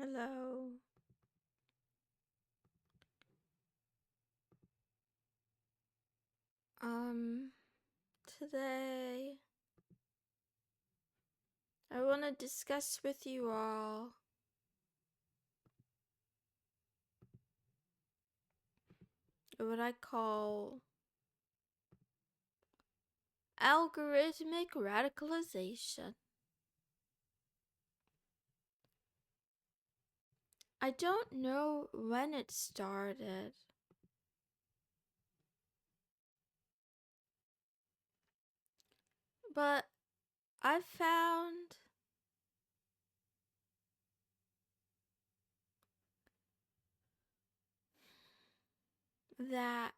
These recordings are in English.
Hello. Today I want to discuss with you all what I call algorithmic radicalization. I don't know when it started, but I found that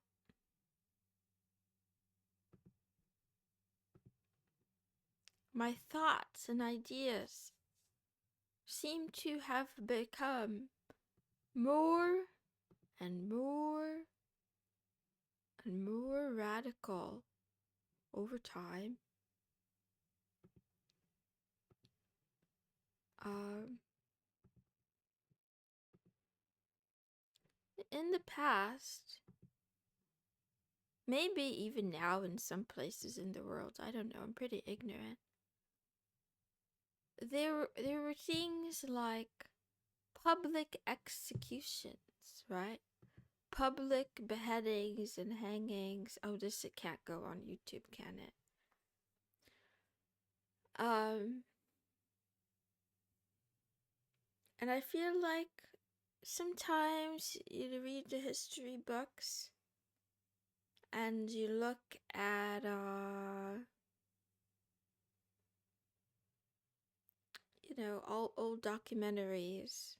my thoughts and ideas seem to have become more and more and more radical over time. In the past, maybe even now in some places in the world, I don't know, I'm pretty ignorant. There were things like public executions, right? Public beheadings and hangings. Oh, it can't go on YouTube, can it? And I feel like sometimes you read the history books and you look at all old documentaries,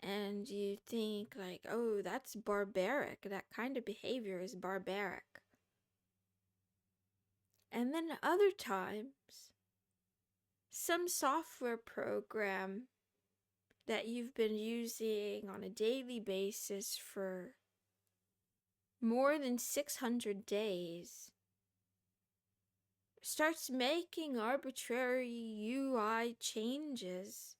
and you think like, oh, that's barbaric. That kind of behavior is barbaric. And then other times, some software program that you've been using on a daily basis for more than 600 days starts making arbitrary UI changes,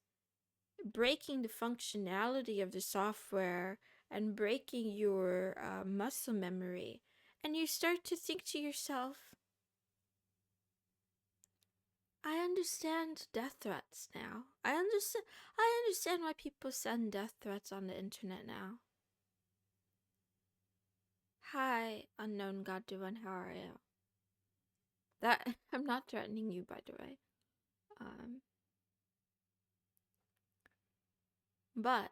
breaking the functionality of the software and breaking your muscle memory. And you start to think to yourself, I understand death threats now. I understand why people send death threats on the internet now. Hi, unknown God one, how are you? I'm not threatening you, by the way. But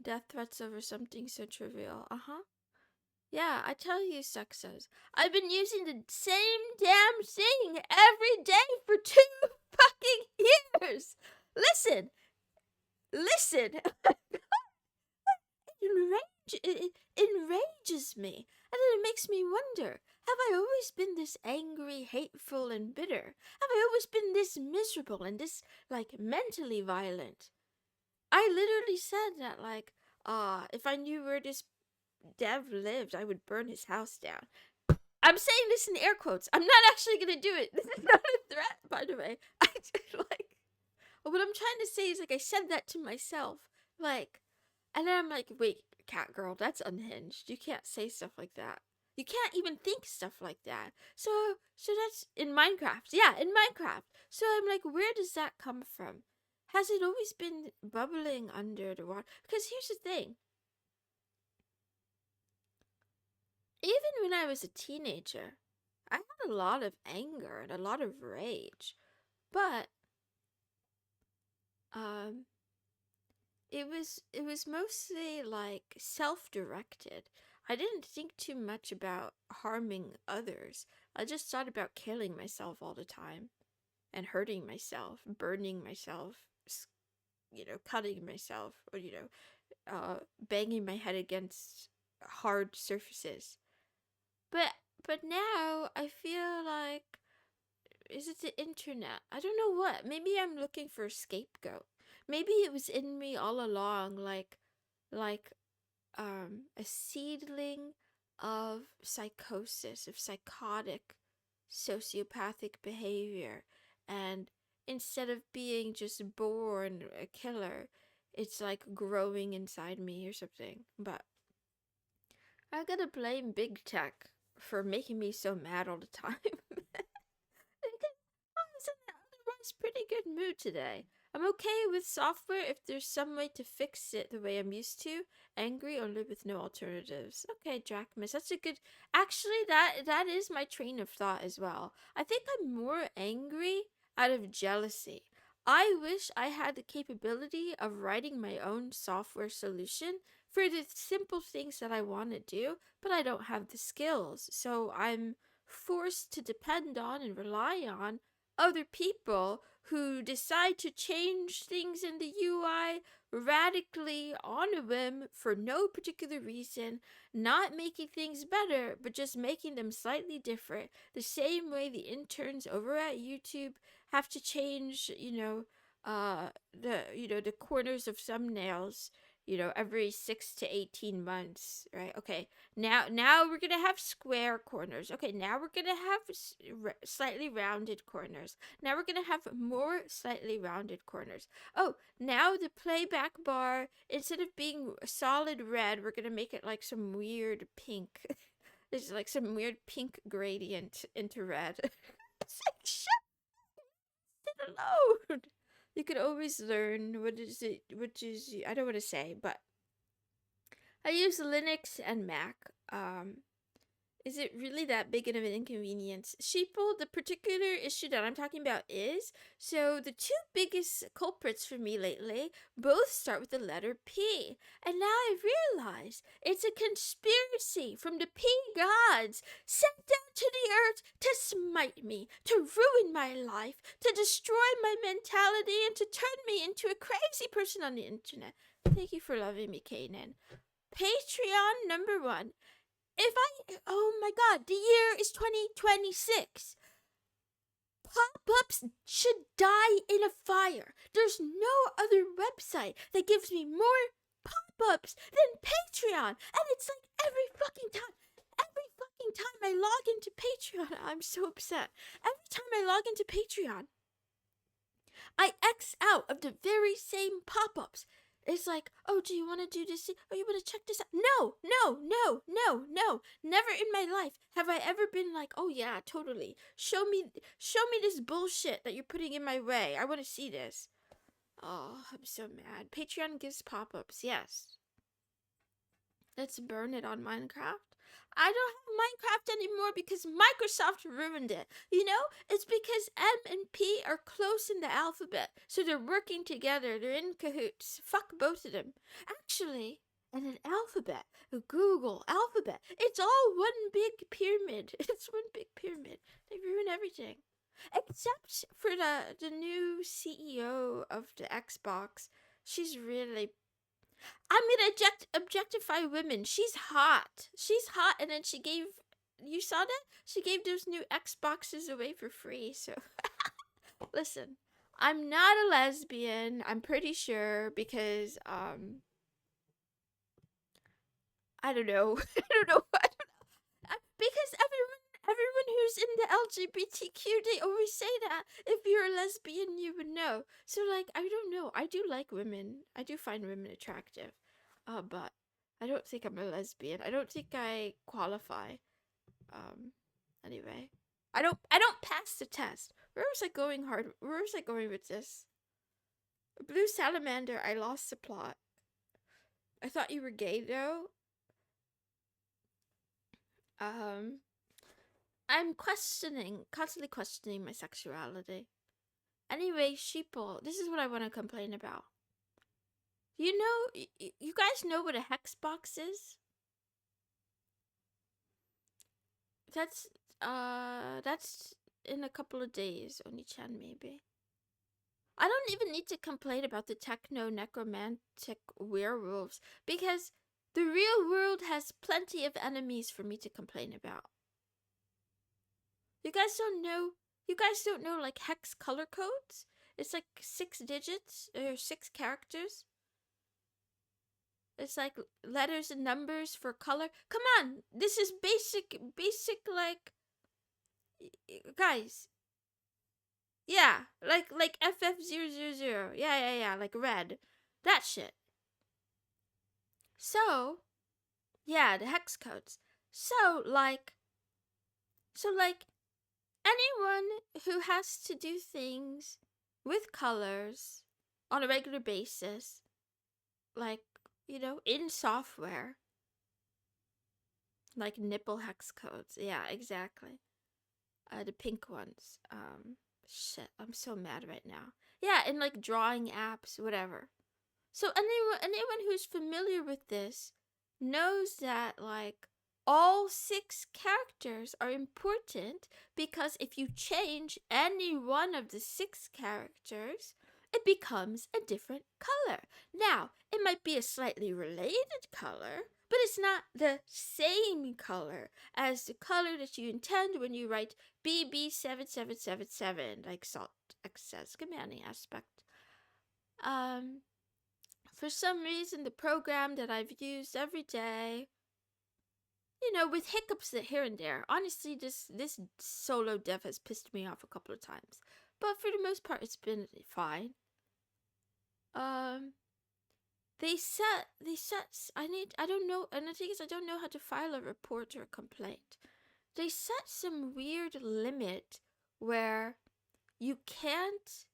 death threats over something so trivial. Yeah, I tell you, suxos. I've been using the same damn thing every day for 2 fucking years. Listen. It enrages me, and then it makes me wonder, have I always been this angry, hateful, and bitter? Have I always been this miserable and this, mentally violent? I literally said that, if I knew where this dev lived, I would burn his house down. I'm saying this in air quotes. I'm not actually gonna do it. This is not a threat, by the way. I just, what I'm trying to say is, I said that to myself, and then I'm like, wait, cat girl, that's unhinged. You can't say stuff like that. You can't even think stuff like that. So that's in Minecraft. Yeah, in Minecraft. So I'm like, where does that come from? Has it always been bubbling under the water? Because here's the thing. Even when I was a teenager, I had a lot of anger and a lot of rage. But it was mostly self-directed. I didn't think too much about harming others. I just thought about killing myself all the time and hurting myself, burning myself, cutting myself, or banging my head against hard surfaces. But now I feel like, is it the internet? I don't know what. Maybe I'm looking for a scapegoat. Maybe it was in me all along, like a seedling of psychosis, of psychotic, sociopathic behavior. and instead of being just born a killer, it's like growing inside me or something. But I gotta blame big tech for making me so mad all the time. I was in an otherwise pretty good mood today. I'm okay with software if there's some way to fix it the way I'm used to. Angry or live with no alternatives. Okay, Drachmas, that's a good. Actually, that is my train of thought as well. I think I'm more angry out of jealousy. I wish I had the capability of writing my own software solution for the simple things that I want to do, but I don't have the skills. So I'm forced to depend on and rely on other people who decide to change things in the UI radically on a whim for no particular reason, not making things better, but just making them slightly different. The same way the interns over at YouTube have to change, the corners of thumbnails, every 6 to 18 months, right? Okay, now we're gonna have square corners. Okay, now we're gonna have slightly rounded corners. Now we're gonna have more slightly rounded corners. Oh, now the playback bar, instead of being solid red, we're gonna make it like some weird pink. There's like some weird pink gradient into red. It's like, shut it alone. You could always learn I don't want to say, but I use Linux and Mac. Is it really that big of an inconvenience? Sheeple, the particular issue that I'm talking about is, so the two biggest culprits for me lately both start with the letter P. And now I realize it's a conspiracy from the P gods sent down to the earth to smite me, to ruin my life, to destroy my mentality, and to turn me into a crazy person on the internet. Thank you for loving me, Kanan. Patreon #1. Oh my god, the year is 2026. Pop-ups should die in a fire. There's no other website that gives me more pop-ups than Patreon. And it's like every fucking time I log into Patreon, I'm so upset. Every time I log into Patreon, I X out of the very same pop-ups. It's like, oh, do you want to do this? Oh, you want to check this out? No. Never in my life have I ever been like, oh yeah, totally. Show me this bullshit that you're putting in my way. I want to see this. Oh, I'm so mad. Patreon gives pop-ups, yes. Let's burn it on Minecraft. I don't have Minecraft anymore because Microsoft ruined it. It's because M and P are close in the alphabet, so they're working together. They're in cahoots. Fuck both of them. Actually, in an alphabet, a Google alphabet, it's all one big pyramid. It's one big pyramid. They ruin everything. Except for the new CEO of the Xbox. She's really... I'm gonna objectify women. She's hot, and then she gave... You saw that? She gave those new Xboxes away for free, so... Listen, I'm not a lesbian, I'm pretty sure, because, I don't know. Because everyone who's in the LGBTQ, they always say that if you're a lesbian, you would know. So, like, I don't know. I do like women. I do find women attractive. But I don't think I'm a lesbian. I don't think I qualify. Anyway. I don't pass the test. Where was I going with this? Blue Salamander, I lost the plot. I thought you were gay, though. I'm constantly questioning my sexuality. Anyway, sheeple, this is what I want to complain about. You guys know what a hex box is? That's in a couple of days, Oni-chan, maybe. I don't even need to complain about the techno-necromantic werewolves, because the real world has plenty of enemies for me to complain about. You guys don't know like hex color codes? It's like 6 digits or 6 characters. It's like letters and numbers for color. Come on, this is basic like, guys. Yeah, like FF000. Yeah, like red. That shit. So, yeah, the hex codes. So like anyone who has to do things with colors on a regular basis, like, in software, like nipple hex codes. Yeah, exactly. The pink ones. Shit, I'm so mad right now. Yeah, and like drawing apps, whatever. So anyone who's familiar with this knows that like all 6 characters are important, because if you change any one of the 6 characters, it becomes a different color. Now, it might be a slightly related color, but it's not the same color as the color that you intend when you write BB7777, like Salt X says, commanding aspect. For some reason, the program that I've used every day, with hiccups here and there. Honestly, this solo dev has pissed me off a couple of times, but for the most part, it's been fine. I don't know, and the thing is, I don't know how to file a report or a complaint. They set some weird limit where you can't,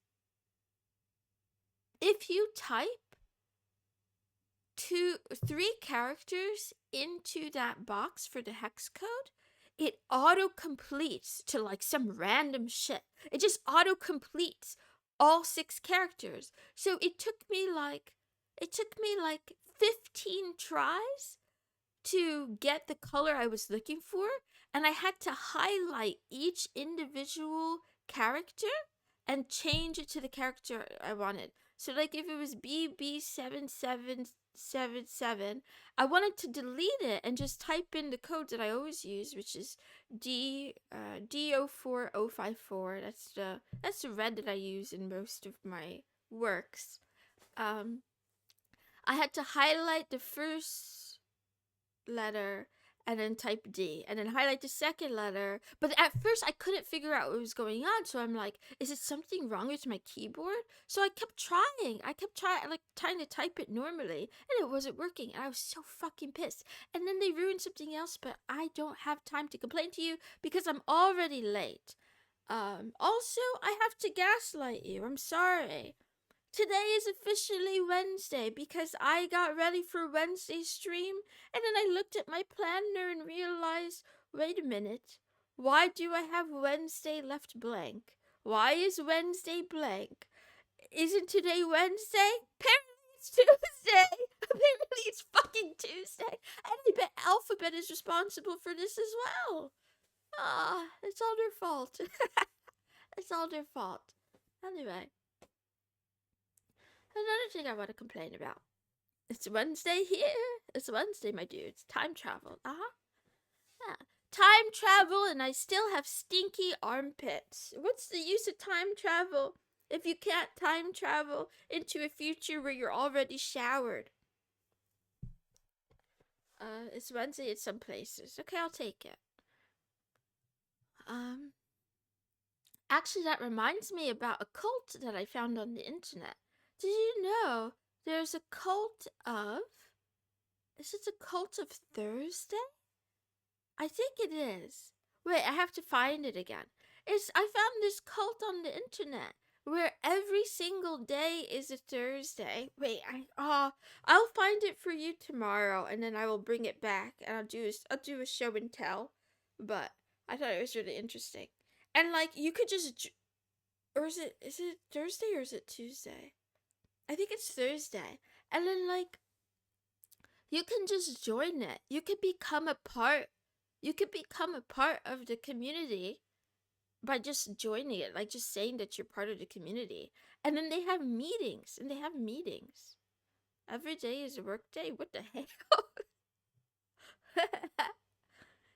if you type 3 characters into that box for the hex code, it auto completes to like some random shit. It just auto completes all 6 characters. So it took me like 15 tries to get the color I was looking for, and I had to highlight each individual character and change it to the character I wanted. So like if it was BB7777, I wanted to delete it and just type in the code that I always use, which is D04054. That's the red that I use in most of my works. I had to highlight the first letter and then type D and then highlight the second letter. But at first I couldn't figure out what was going on, so I'm like, is it something wrong with my keyboard? So I kept trying like trying to type it normally, and it wasn't working, and I was so fucking pissed. And then they ruined something else, but I don't have time to complain to you because I'm already late. Also, I have to gaslight you. I'm sorry. Today is officially Wednesday because I got ready for Wednesday's stream, and then I looked at my planner and realized, wait a minute, why do I have Wednesday left blank? Why is Wednesday blank? Isn't today Wednesday? Apparently it's Tuesday! Apparently it's fucking Tuesday! And I bet Alphabet is responsible for this as well! It's all their fault. It's all their fault. Anyway. Another thing I want to complain about. It's Wednesday here. It's Wednesday, my dudes. Time travel. Yeah. Time travel, and I still have stinky armpits. What's the use of time travel if you can't time travel into a future where you're already showered? It's Wednesday in some places. Okay, I'll take it. Actually, that reminds me about a cult that I found on the internet. Did you know there's a cult of... Is it a cult of Thursday? I think it is. Wait, I have to find it again. I found this cult on the internet where every single day is a Thursday. Wait, I'll find it for you tomorrow, and then I will bring it back, and I'll do a show and tell. But I thought it was really interesting. And like you could just... Or is it Thursday or is it Tuesday? I think it's Thursday. And then like you can just join it. You could become a part of the community by just joining it, like just saying that you're part of the community. And then they have meetings, Every day is a work day. What the hell?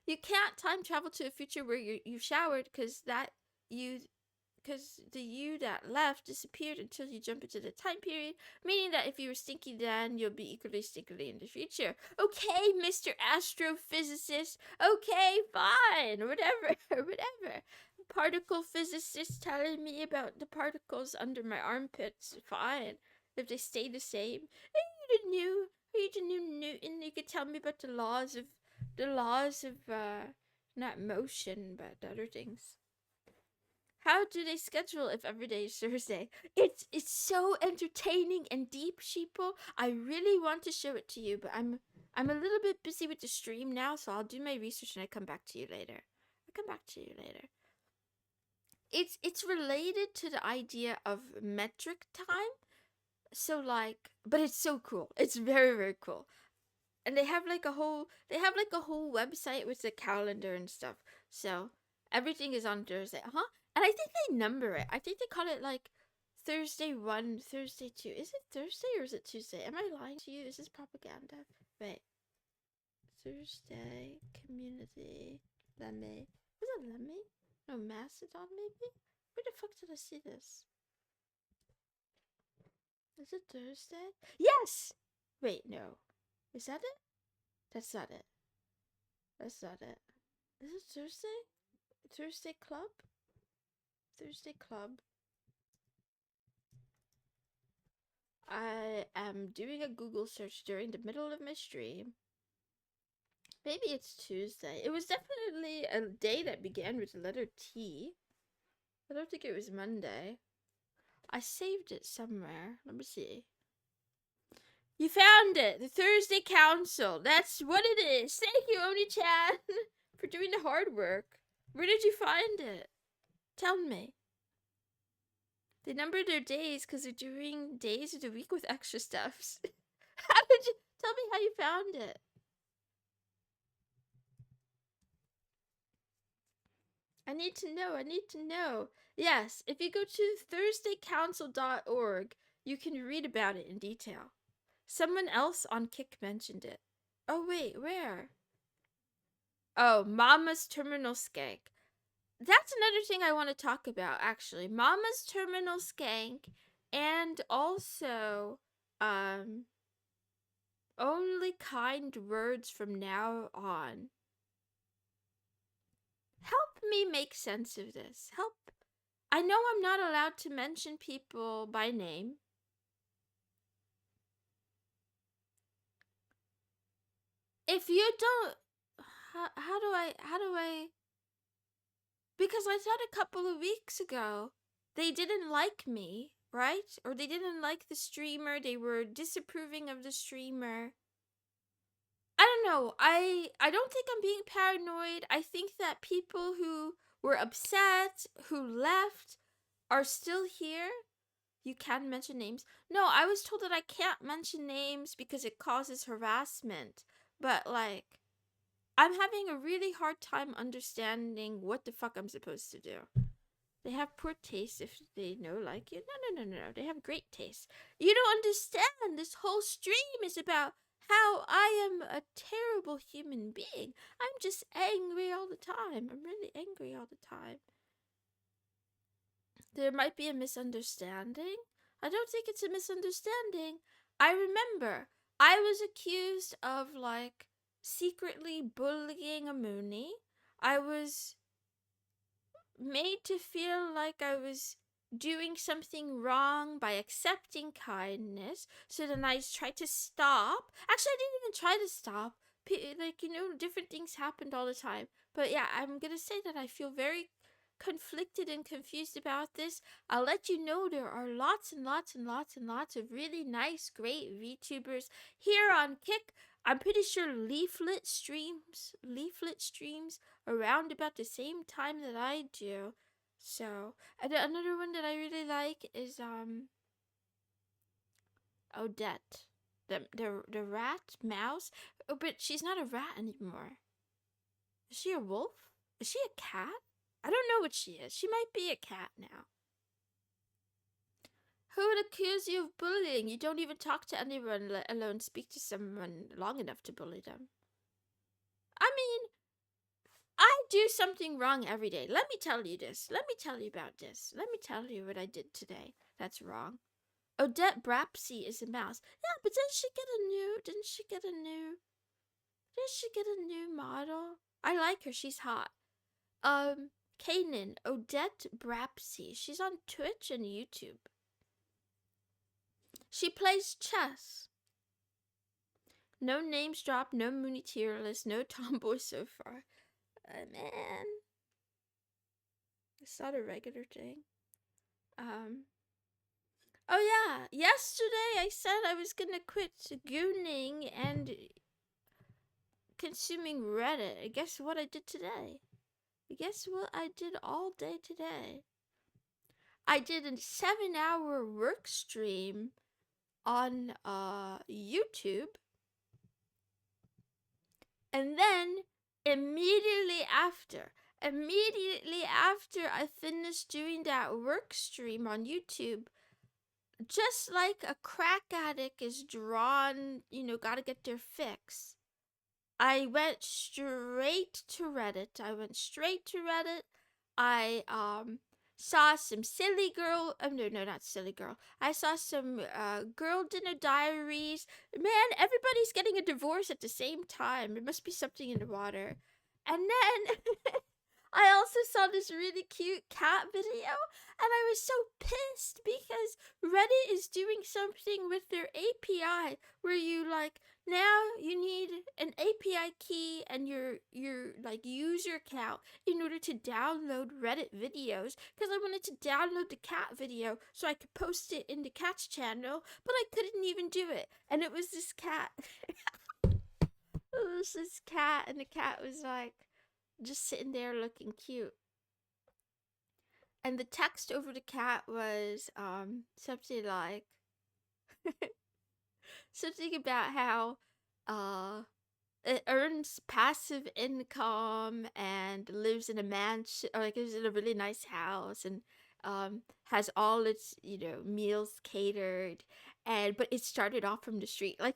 You can't time travel to a future where you showered because the you that left disappeared until you jump into the time period, meaning that if you were stinky then, you'll be equally stinkily in the future. Okay, Mr. Astrophysicist. Okay, fine. Whatever. particle physicist telling me about the particles under my armpits. Fine, if they stay the same. Are you the new Newton? You could tell me about the laws of not motion but other things. How do they schedule if every day is Thursday? It's so entertaining and deep, sheeple. I really want to show it to you, but I'm a little bit busy with the stream now, so I'll do my research and I come back to you later. It's related to the idea of metric time. So like, but it's so cool. It's very, very cool. And they have like a whole website with the calendar and stuff. So everything is on Thursday. And I think they number it. I think they call it like Thursday 1, Thursday 2. Is it Thursday or is it Tuesday? Am I lying to you? Is this propaganda? Wait. Thursday community Lemmy. Was it Lemmy? No, Mastodon maybe? Where the fuck did I see this? Is it Thursday? Yes! Wait, no. Is that it? That's not it. That's not it. Is it Thursday? Thursday Club? Thursday Club. I am doing a Google search during the middle of my stream. Maybe it's Tuesday. It was definitely a day that began with the letter T. I don't think it was Monday. I saved it somewhere. Let me see. You found it! The Thursday Council. That's what it is. Thank you, Oni-chan, for doing the hard work. Where did you find it? Tell me. They number their days because they're doing days of the week with extra stuffs. How did you... Tell me how you found it. I need to know. Yes, if you go to thursdaycouncil.org, you can read about it in detail. Someone else on Kick mentioned it. Oh, wait, where? Oh, Mama's Terminal Skank. That's another thing I want to talk about, actually. Mama's Terminal Skank, and also, only kind words from now on. Help me make sense of this. Help. I know I'm not allowed to mention people by name. If you don't, how do I, because I thought a couple of weeks ago, they didn't like me, right? Or they didn't like the streamer, they were disapproving of the streamer. I don't know, I don't think I'm being paranoid. I think that people who were upset, who left, are still here. You can mention names. No, I was told that I can't mention names because it causes harassment. But, like, I'm having a really hard time understanding what the fuck I'm supposed to do. They have poor taste if they know like you. No. They have great taste. You don't understand. This whole stream is about how I am a terrible human being. I'm just angry all the time. I'm really angry all the time. There might be a misunderstanding. I don't think it's a misunderstanding. I remember I was accused of, like, secretly bullying a Moonie. I was made to feel like I was doing something wrong by accepting kindness. So then I tried to stop. Actually, I didn't even try to stop. Like, you know, different things happened all the time. But yeah, I'm gonna say that I feel very conflicted and confused about this. I'll let you know there are lots and lots of really nice, great VTubers here on Kick. I'm pretty sure Leaflet streams around about the same time that I do. So, and another one that I really like is Odette, the rat mouse. Oh, but she's not a rat anymore. Is she a wolf? Is she a cat? I don't know what she is. She might be a cat now. Who would accuse you of bullying? You don't even talk to anyone, let alone speak to someone long enough to bully them. I mean, I do something wrong every day. Let me tell you this. Let me tell you about this. Let me tell you what I did today. That's wrong. Odette Brapsy is a mouse. Yeah, but didn't she get a new model? I like her. She's hot. Kanan, Odette Brapsy. She's on Twitch and YouTube. She plays chess. No names dropped, no Mooney tier list, no tomboy so far. Man. It's not a regular thing. Oh yeah, yesterday I said I was gonna quit gooning and consuming Reddit. And guess what I did today? Guess what I did all day today? I did a 7-hour work stream on YouTube. And then immediately after I finished doing that work stream on YouTube, just like a crack addict is drawn, gotta get their fix, I went straight to Reddit. I saw some silly girl. No, not silly girl. I saw some girl dinner diaries. Man, everybody's getting a divorce at the same time. There must be something in the water. And then I also saw this really cute cat video, and I was so pissed because Reddit is doing something with their API where you now you need an API key and your user account in order to download Reddit videos, because I wanted to download the cat video so I could post it in the cat's channel, but I couldn't even do it. And it was this cat. It was this cat, and the cat was just sitting there looking cute. And the text over the cat was something like something about how it earns passive income and lives in a mansion, or lives in a really nice house, and has all its meals catered, but it started off from the street, and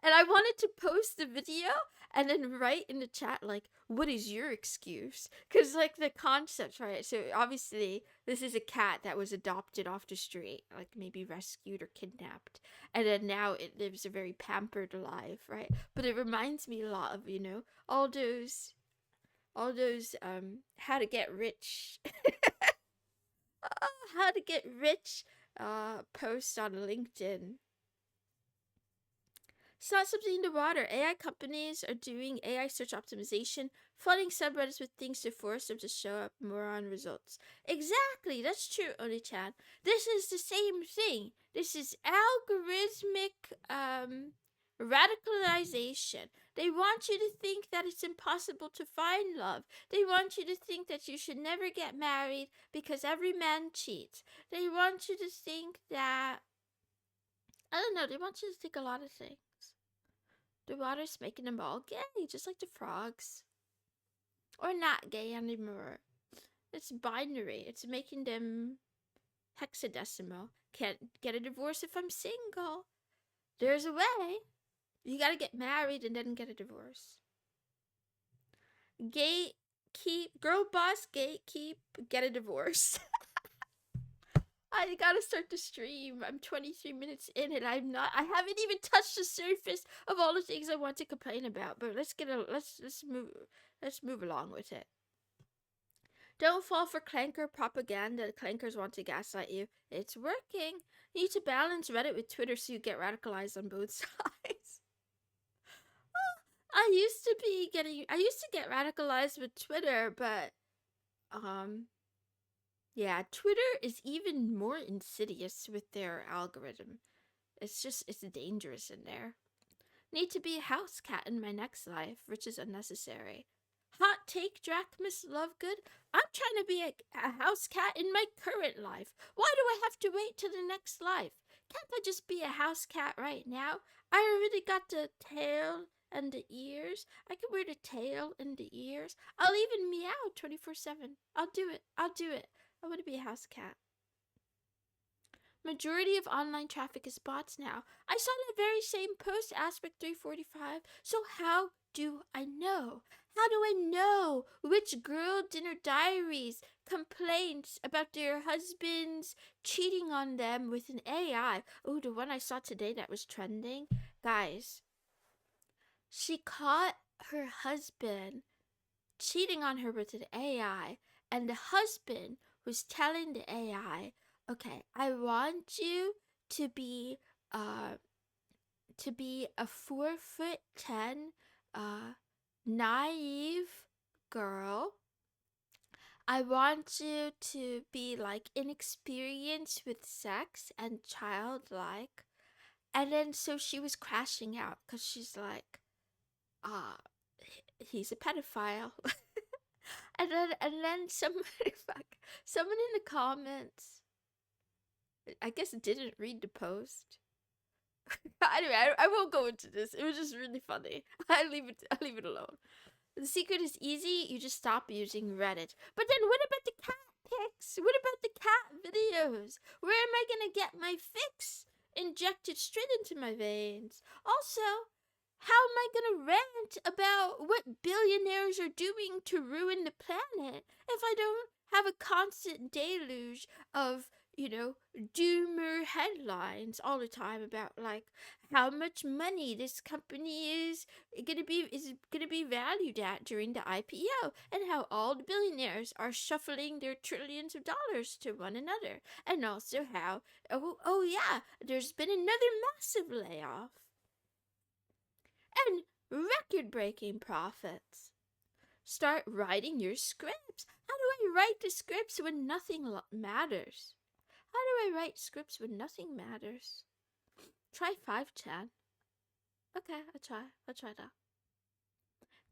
I wanted to post the video and then write in the chat what is your excuse, because the concept, right? So obviously this is a cat that was adopted off the street, maybe rescued or kidnapped, and then now it lives a very pampered life, right? But it reminds me a lot of all those how to get rich how to get rich posts on LinkedIn. It's not something in the water. AI companies are doing AI search optimization, flooding subreddits with things to force them to show up more on results. Exactly, that's true, Oni-chan. This is the same thing. This is algorithmic radicalization. They want you to think that it's impossible to find love. They want you to think that you should never get married because every man cheats. They want you to think that, I don't know, they want you to think a lot of things. The water's making them all gay, just like the frogs. Or not gay anymore. It's binary. It's making them hexadecimal. Can't get a divorce if I'm single. There's a way. You gotta get married and then get a divorce. Girl boss, gatekeep, get a divorce. I gotta start the stream. I'm 23 minutes in and I haven't even touched the surface of all the things I want to complain about, but let's move along with it. Don't fall for clanker propaganda. Clankers want to gaslight you. It's working. You need to balance Reddit with Twitter so you get radicalized on both sides. I used to get radicalized with Twitter, but yeah, Twitter is even more insidious with their algorithm. It's dangerous in there. Need to be a house cat in my next life, which is unnecessary. Hot take, Drachmas Lovegood. I'm trying to be a house cat in my current life. Why do I have to wait till the next life? Can't I just be a house cat right now? I already got the tail and the ears. I can wear the tail and the ears. I'll even meow 24/7. I'll do it. I want to be a house cat. Majority of online traffic is bots now. I saw that very same post, aspect 345. So how do I know? How do I know which girl dinner diaries complaints about their husbands cheating on them with an AI? Oh, the one I saw today that was trending. Guys, she caught her husband cheating on her with an AI, And the husband was telling the AI, okay, I want you to be a 4'10" naive girl. I want you to be like inexperienced with sex and childlike. And then so she was crashing out because she's like, ah, he's a pedophile. and then someone in the comments, I guess, didn't read the post. Anyway, I won't go into this. It was just really funny. I'll leave it alone. The secret is easy. You just stop using Reddit. But then what about the cat pics? What about the cat videos? Where am I gonna get my fix injected straight into my veins? Also, how am I gonna rant about what billionaires are doing to ruin the planet if I don't have a constant deluge of, doomer headlines all the time about like how much money this company is gonna be valued at during the IPO, and how all the billionaires are shuffling their trillions of dollars to one another, and also how oh yeah, there's been another massive layoff and record-breaking profits. Start writing your scripts. How do I write the scripts when nothing matters? How do I write scripts when nothing matters? Try 5chan. Okay, I'll try that.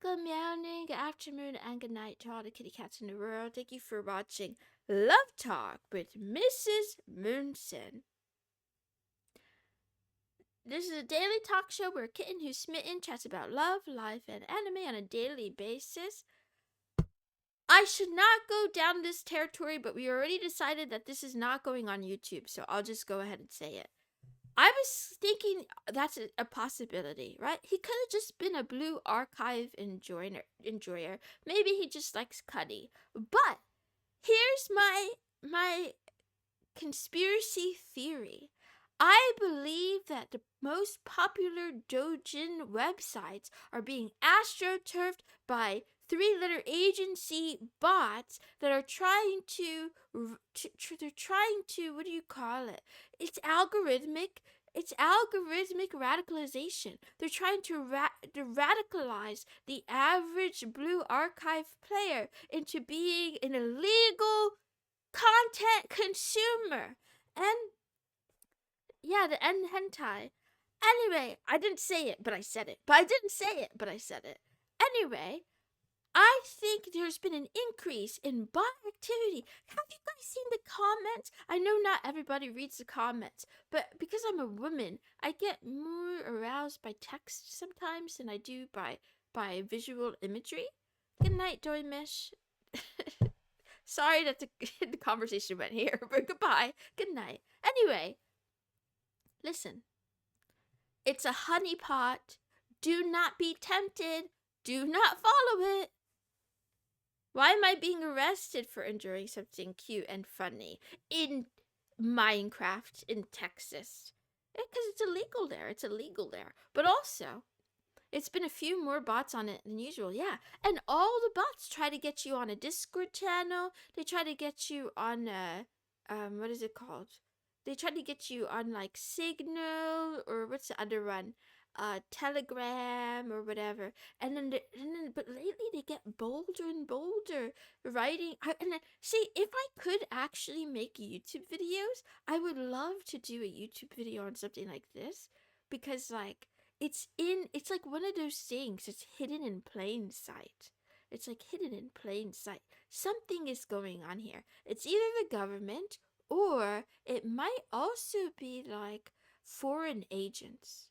Good morning, good afternoon, and good night to all the kitty cats in the world. Thank you for watching Love Talk with Mrs. Moonson. This is a daily talk show where a kitten who's smitten chats about love, life, and anime on a daily basis. I should not go down this territory, but we already decided that this is not going on YouTube, so I'll just go ahead and say it. I was thinking that's a possibility, right? He could have just been a blue archive enjoyer. Maybe he just likes Cuddy. But here's my conspiracy theory. I believe that the most popular doujin websites are being astroturfed by three-letter agency bots that are trying to what do you call it? It's algorithmic radicalization. They're trying to radicalize the average blue archive player into being an illegal content consumer. And yeah, the end hentai. Anyway, I didn't say it, but I said it. Anyway, I think there's been an increase in bot activity. Have you guys seen the comments? I know not everybody reads the comments, but because I'm a woman, I get more aroused by text sometimes than I do by visual imagery. Good night, Doimish. Sorry that the conversation went here, but goodbye. Good night. Anyway, listen. It's a honeypot. Do not be tempted. Do not follow it. Why am I being arrested for enjoying something cute and funny in Minecraft in Texas? Because it's illegal there. But also, it's been a few more bots on it than usual, yeah. And all the bots try to get you on a Discord channel. They try to get you on what is it called? They try to get you on like Signal, or what's the other one? Telegram or whatever. But lately they get bolder and bolder writing. See, if I could actually make YouTube videos, I would love to do a YouTube video on something like this, because like it's like one of those things. It's hidden in plain sight. Something is going on here. It's either the government, or it might also be like foreign agents.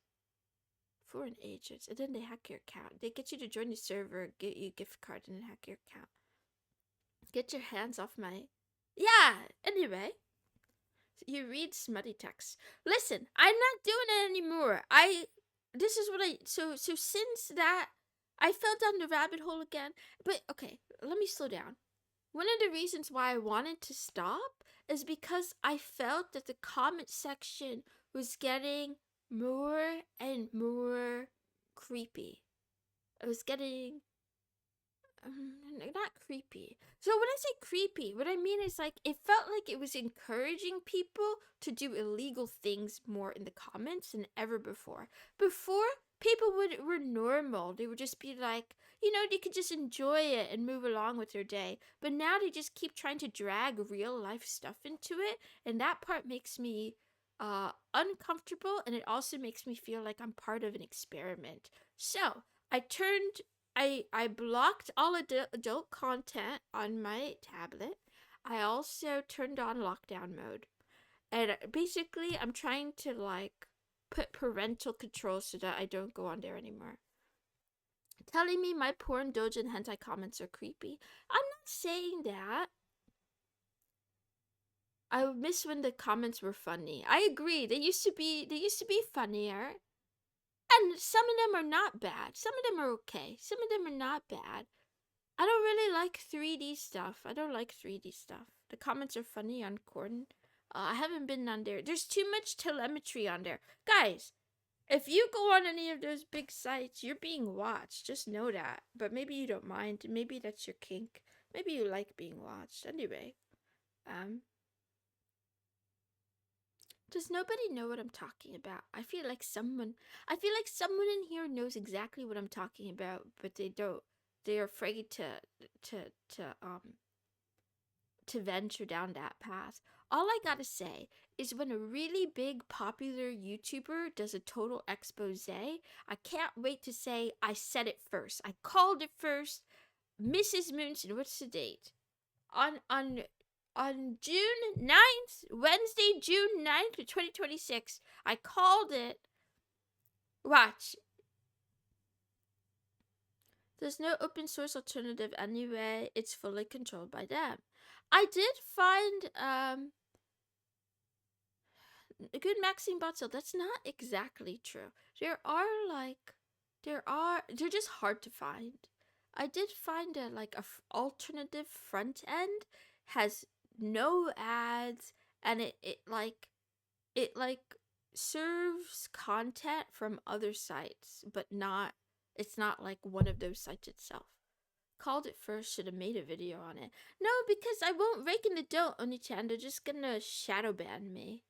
And then they hack your account. They get you to join the server, get you a gift card, and then hack your account. Get your hands off my... Yeah! Anyway. You read smutty text. Listen, I'm not doing it anymore. This is what I... So since that, I fell down the rabbit hole again. But, okay, let me slow down. One of the reasons why I wanted to stop is because I felt that the comment section was getting more and more creepy. It was getting not creepy. So when I say creepy, what I mean is like it felt like it was encouraging people to do illegal things more in the comments than ever before. Before, people were normal. They would just be like, they could just enjoy it and move along with their day. But now they just keep trying to drag real life stuff into it, and that part makes me uncomfortable, and it also makes me feel like I'm part of an experiment. So I blocked all adult content on my tablet. I also turned on lockdown mode. And basically, I'm trying to like put parental control so that I don't go on there anymore. Telling me my porn, doge, and hentai comments are creepy. I'm not saying that. I miss when the comments were funny. I agree. They used to be funnier. And some of them are not bad. Some of them are okay. Some of them are not bad. I don't really like 3D stuff. I don't like 3D stuff. The comments are funny on Corden. I haven't been on there. There's too much telemetry on there. Guys, if you go on any of those big sites, you're being watched. Just know that. But maybe you don't mind. Maybe that's your kink. Maybe you like being watched. Anyway, does nobody know what I'm talking about? I feel like someone in here knows exactly what I'm talking about, but they don't. They're afraid to venture down that path. All I gotta say is when a really big popular YouTuber does a total expose, I can't wait to say I said it first. I called it first. Missusmoonson, what's the date? On June 9th, Wednesday, June 9th, 2026, I called it. Watch. There's no open source alternative anyway. It's fully controlled by them. I did find a good Maxine Botzel. That's not exactly true. They're just hard to find. I did find a alternative front end has no ads, and it serves content from other sites, but it's not like one of those sites itself. Called it first, should have made a video on it. No, because I won't rake in the dough, Oni-chan. They're just gonna shadow ban me.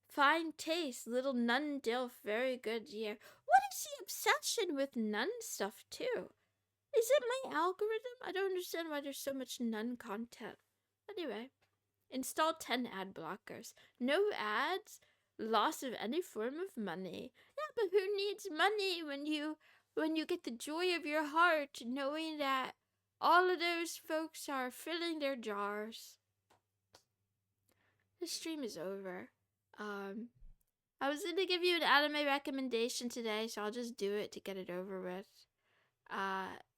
Fine taste, little nun dilf, very good year. What is the obsession with nun stuff too? Is it my algorithm? I don't understand why there's so much nun content. Anyway, install 10 ad blockers. No ads, loss of any form of money. Yeah, but who needs money when you get the joy of your heart knowing that all of those folks are filling their jars? The stream is over. I was gonna give you an anime recommendation today, so I'll just do it to get it over with.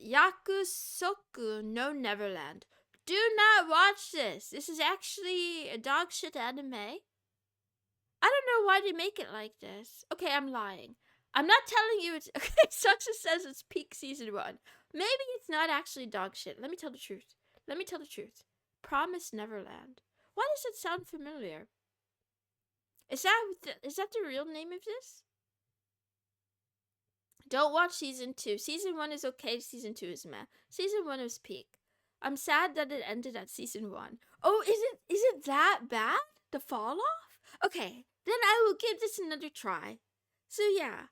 Yakusoku no Neverland. Do not watch this. This is actually a dog shit anime. I don't know why they make it like this. Okay, I'm lying. I'm not telling you it's... Okay, Sasha says it's peak season 1. Maybe it's not actually dog shit. Let me tell the truth. Promise Neverland. Why does it sound familiar? Is that the real name of this? Don't watch season 2. Season 1 is okay. Season 2 is meh. Season 1 is peak. I'm sad that it ended at season 1. Oh, is it that bad? The fall off? Okay, then I will give this another try. So yeah,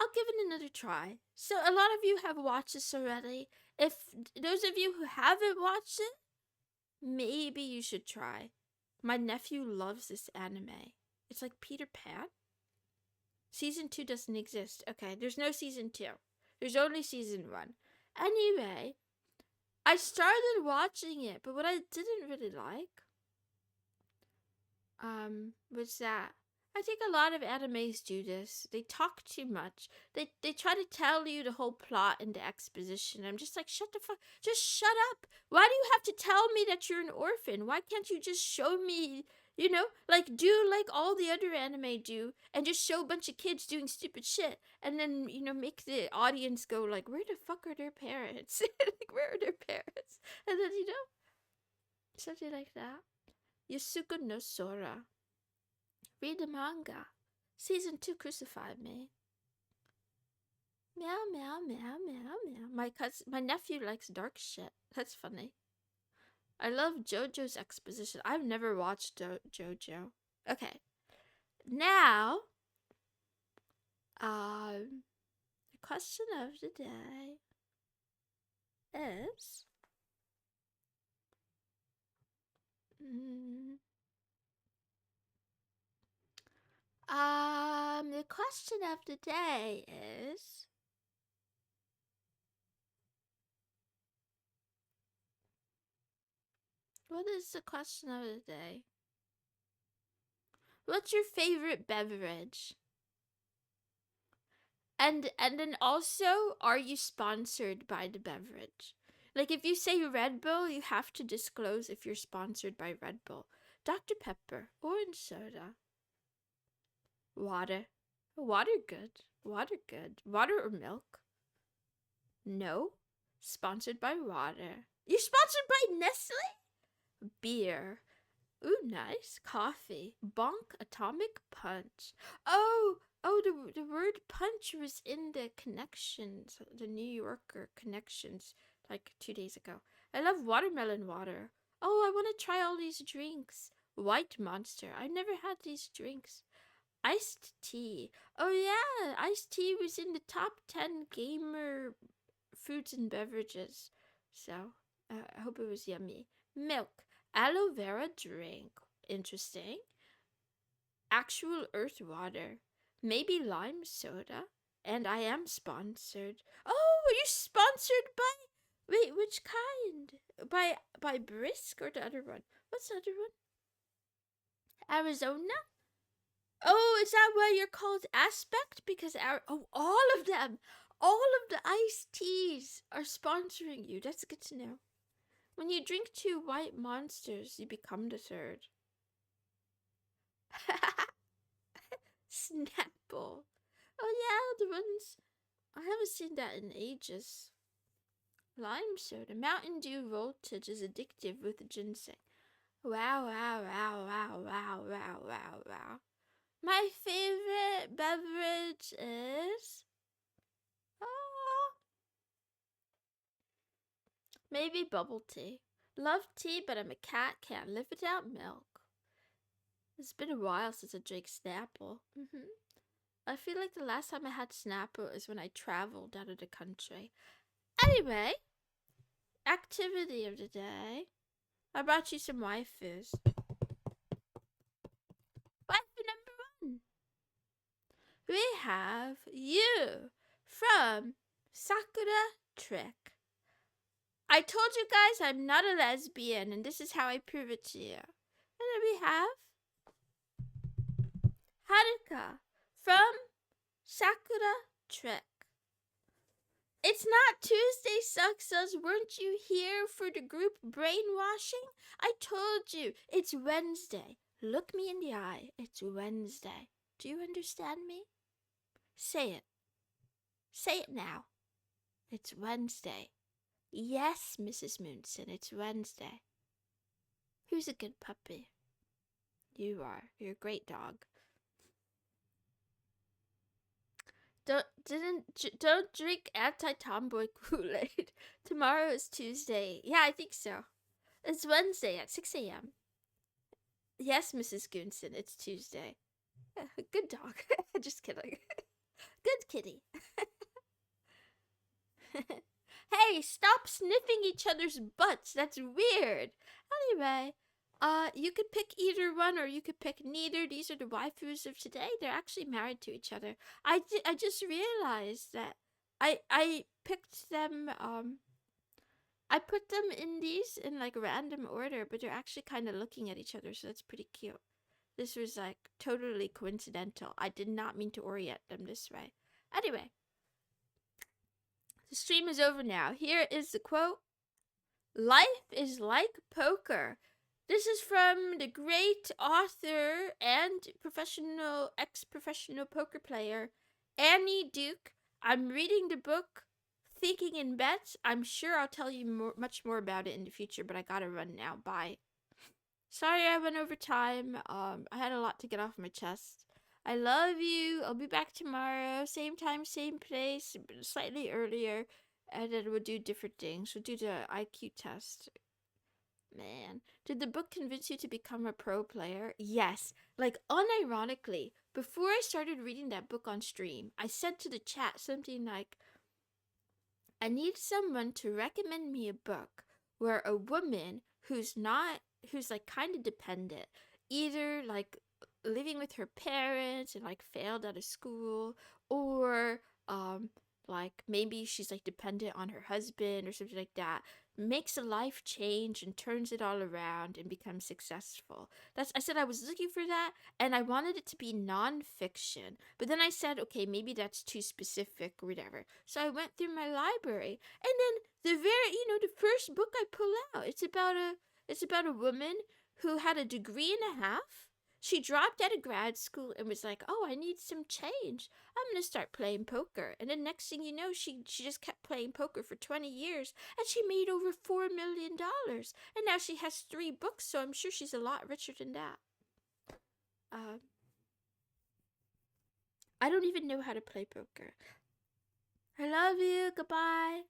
I'll give it another try. So a lot of you have watched this already. If those of you who haven't watched it, maybe you should try. My nephew loves this anime. It's like Peter Pan. Season 2 doesn't exist. Okay, there's no season 2. There's only season 1. Anyway, I started watching it, but what I didn't really like was that I think a lot of animes do this. They talk too much. They try to tell you the whole plot and the exposition. I'm just like, shut the fuck, just shut up. Why do you have to tell me that you're an orphan? Why can't you just show me, do like all the other anime do and just show a bunch of kids doing stupid shit and then, make the audience go like, where the fuck are their parents? Like, where are their parents? And then, something like that. Yasuko no Sora. Read the manga. Season 2 crucified me. Meow, meow, meow, meow, meow. My nephew likes dark shit. That's funny. I love JoJo's exposition. I've never watched JoJo. Okay. Now, the question of the day is... the question of the day is... What is the question of the day? What's your favorite beverage? And then also, are you sponsored by the beverage? Like, if you say Red Bull, you have to disclose if you're sponsored by Red Bull. Dr. Pepper, orange soda, water. Water good. Water good. Water or milk? No. Sponsored by water. You're sponsored by Nestle? Beer. Ooh, nice. Coffee. Bonk Atomic Punch. Oh, the word punch was in the connections, the New Yorker connections, like 2 days ago. I love watermelon water. Oh, I want to try all these drinks. White Monster. I've never had these drinks. Iced tea. Oh yeah, iced tea was in the top 10 gamer foods and beverages. So, I hope it was yummy. Milk. Aloe vera drink. Interesting. Actual earth water. Maybe lime soda. And I am sponsored. Oh, are you sponsored by... Wait, which kind? By Brisk or the other one? What's the other one? Arizona? Oh, is that why you're called Aspect? Because all of them, all of the iced teas are sponsoring you. That's good to know. When you drink 2 white monsters, you become the third. Snapple. Oh yeah, the ones... I haven't seen that in ages. Lime soda. Mountain Dew Voltage is addictive with ginseng. Wow, wow, wow, wow, wow, wow, wow, wow. My favorite beverage is... maybe bubble tea. Love tea, but I'm a cat, can't live without milk. It's been a while since I drank Snapple. I feel like the last time I had Snapple is when I traveled out of the country. Anyway, activity of the day. I brought you some waifus. Waifu number 1. We have you from Sakura Trick. I told you guys I'm not a lesbian, and this is how I prove it to you. And then we have Haruka from Sakura Trick. It's not Tuesday, Suxas. Weren't you here for the group brainwashing? I told you, it's Wednesday. Look me in the eye. It's Wednesday. Do you understand me? Say it. Say it now. It's Wednesday. Yes, Mrs. Moonson, it's Wednesday. Who's a good puppy? You are. You're a great dog. Don't drink anti-tomboy Kool-Aid. Tomorrow is Tuesday. Yeah, I think so. It's Wednesday at 6 a.m. Yes, Mrs. Goonson, it's Tuesday. Good dog. Just kidding. Good kitty. Hey, stop sniffing each other's butts. That's weird. Anyway, you could pick either one or you could pick neither. These are the waifus of today. They're actually married to each other. I just realized that I picked them, I put them in these in like random order, but they're actually kind of looking at each other, so that's pretty cute. This was like totally coincidental. I did not mean to orient them this way. Anyway. The stream is over now. Here is the quote. Life is like poker. This is from the great author and ex-professional poker player, Annie Duke. I'm reading the book, Thinking in Bets. I'm sure I'll tell you much more about it in the future, but I gotta run now. Bye. Sorry I went over time. I had a lot to get off my chest. I love you. I'll be back tomorrow. Same time, same place, slightly earlier. And then we'll do different things. We'll do the IQ test. Man, did the book convince you to become a pro player? Yes. Like, unironically, before I started reading that book on stream, I said to the chat something like, I need someone to recommend me a book where a woman who's like kind of dependent, either like living with her parents and like failed out of school, or like maybe she's like dependent on her husband or something like that, makes a life change and turns it all around and becomes successful. I said I was looking for that, and I wanted it to be nonfiction. But then I said, okay, maybe that's too specific or whatever. So I went through my library, and then the first book I pull out, it's about a woman who had a degree and a half. She dropped out of grad school and was like, "Oh, I need some change. I'm gonna start playing poker." And then next thing you know, she just kept playing poker for 20 years, and she made over $4 million. And now she has 3 books, so I'm sure she's a lot richer than that. I don't even know how to play poker. I love you. Goodbye.